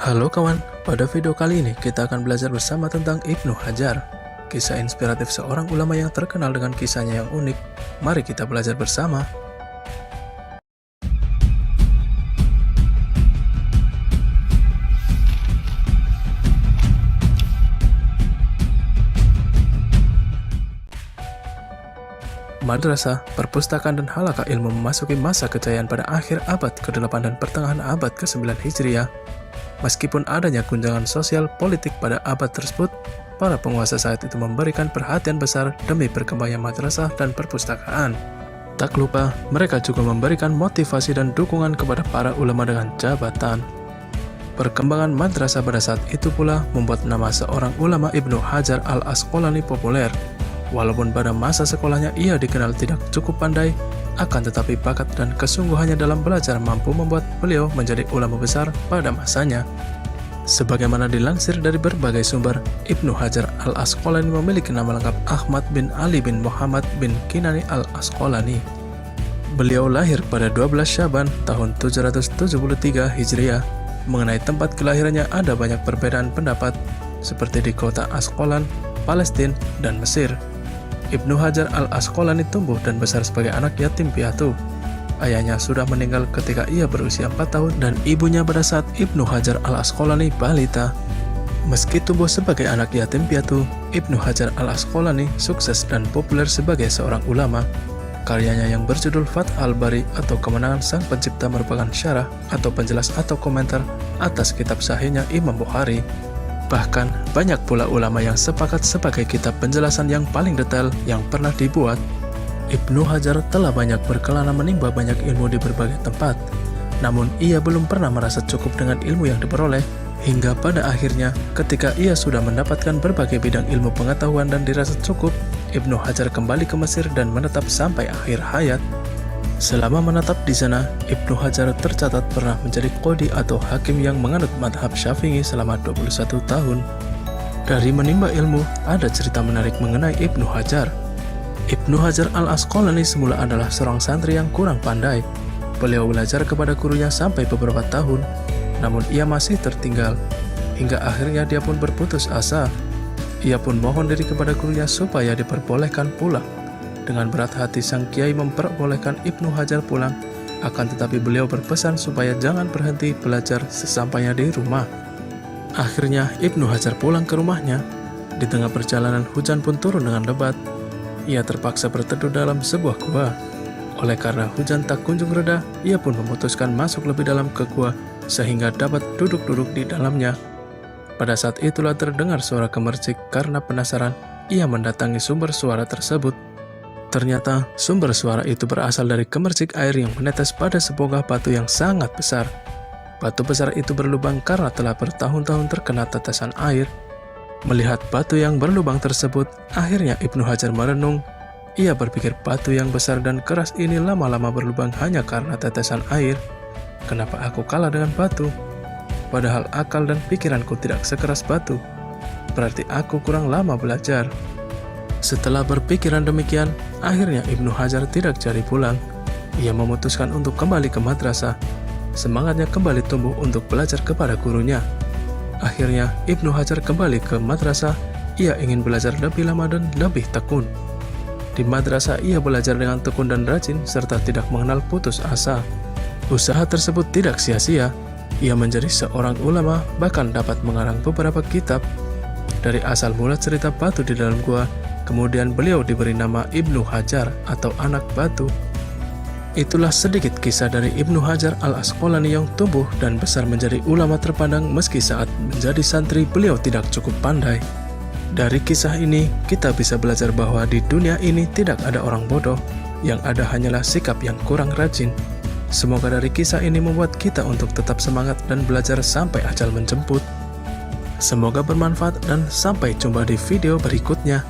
Halo kawan, pada video kali ini kita akan belajar bersama tentang Ibnu Hajar, kisah inspiratif seorang ulama yang terkenal dengan kisahnya yang unik. Mari kita belajar bersama. Madrasah, perpustakaan dan halaqah ilmu memasuki masa kejayaan pada akhir abad ke-8 dan pertengahan abad ke-9 Hijriah. Meskipun adanya guncangan sosial politik pada abad tersebut, para penguasa saat itu memberikan perhatian besar demi berkembangnya madrasah dan perpustakaan. Tak lupa, mereka juga memberikan motivasi dan dukungan kepada para ulama dengan jabatan. Perkembangan madrasah pada saat itu pula membuat nama seorang ulama Ibnu Hajar al-Asqalani populer. Walaupun pada masa sekolahnya ia dikenal tidak cukup pandai, akan tetapi bakat dan kesungguhannya dalam belajar mampu membuat beliau menjadi ulama besar pada masanya. Sebagaimana dilansir dari berbagai sumber, Ibnu Hajar al-Asqalani memiliki nama lengkap Ahmad bin Ali bin Muhammad bin Kinani al-Asqalani. Beliau lahir pada 12 Syaban tahun 773 Hijriah. Mengenai tempat kelahirannya ada banyak perbedaan pendapat, seperti di kota Asqalan, Palestina, dan Mesir. Ibnu Hajar al-Asqalani tumbuh dan besar sebagai anak yatim piatu. Ayahnya sudah meninggal ketika ia berusia 4 tahun dan ibunya pada saat Ibnu Hajar al-Asqalani balita. Meski tumbuh sebagai anak yatim piatu, Ibnu Hajar al-Asqalani sukses dan populer sebagai seorang ulama. Karyanya yang berjudul Fath al-Bari atau Kemenangan Sang Pencipta merupakan syarah atau penjelas atau komentar atas kitab sahihnya Imam Bukhari. Bahkan, banyak pula ulama yang sepakat sebagai kitab penjelasan yang paling detail yang pernah dibuat. Ibnu Hajar telah banyak berkelana menimba banyak ilmu di berbagai tempat. Namun, ia belum pernah merasa cukup dengan ilmu yang diperoleh, hingga pada akhirnya, ketika ia sudah mendapatkan berbagai bidang ilmu pengetahuan dan dirasa cukup, Ibnu Hajar kembali ke Mesir dan menetap sampai akhir hayat. Selama menetap di sana, Ibnu Hajar tercatat pernah menjadi qadhi atau hakim yang menganut madhab Syafi'i selama 21 tahun. Dari menimba ilmu, ada cerita menarik mengenai Ibnu Hajar. Ibnu Hajar al-Asqalani semula adalah seorang santri yang kurang pandai. Beliau belajar kepada gurunya sampai beberapa tahun, namun ia masih tertinggal. Hingga akhirnya dia pun berputus asa. Ia pun mohon diri kepada gurunya supaya diperbolehkan pulang. Dengan berat hati sang kiai memperbolehkan Ibnu Hajar pulang, akan tetapi beliau berpesan supaya jangan berhenti belajar sesampainya di rumah. Akhirnya Ibnu Hajar pulang ke rumahnya. Di tengah perjalanan hujan pun turun dengan lebat. Ia terpaksa berteduh dalam sebuah gua. Oleh karena hujan tak kunjung reda, ia pun memutuskan masuk lebih dalam ke gua sehingga dapat duduk-duduk di dalamnya. Pada saat itulah terdengar suara gemercik. Karena penasaran, ia mendatangi sumber suara tersebut. Ternyata sumber suara itu berasal dari gemercik air yang menetes pada sebongkah batu yang sangat besar. Batu besar itu berlubang karena telah bertahun-tahun terkena tetesan air. Melihat batu yang berlubang tersebut, akhirnya Ibnu Hajar merenung. Ia berpikir batu yang besar dan keras ini lama-lama berlubang hanya karena tetesan air. Kenapa aku kalah dengan batu? Padahal akal dan pikiranku tidak sekeras batu. Berarti aku kurang lama belajar. Setelah berpikiran demikian, akhirnya Ibnu Hajar tidak jadi pulang. Ia memutuskan untuk kembali ke madrasah. Semangatnya kembali tumbuh untuk belajar kepada gurunya. Akhirnya, Ibnu Hajar kembali ke madrasah. Ia ingin belajar lebih lama dan lebih tekun. Di madrasah, ia belajar dengan tekun dan rajin, serta tidak mengenal putus asa. Usaha tersebut tidak sia-sia. Ia menjadi seorang ulama, bahkan dapat mengarang beberapa kitab. Dari asal mula cerita batu di dalam gua, kemudian beliau diberi nama Ibnu Hajar atau anak batu. Itulah sedikit kisah dari Ibnu Hajar al-Asqalani yang tumbuh dan besar menjadi ulama terpandang meski saat menjadi santri beliau tidak cukup pandai. Dari kisah ini, kita bisa belajar bahwa di dunia ini tidak ada orang bodoh, yang ada hanyalah sikap yang kurang rajin. Semoga dari kisah ini membuat kita untuk tetap semangat dan belajar sampai ajal menjemput. Semoga bermanfaat dan sampai jumpa di video berikutnya.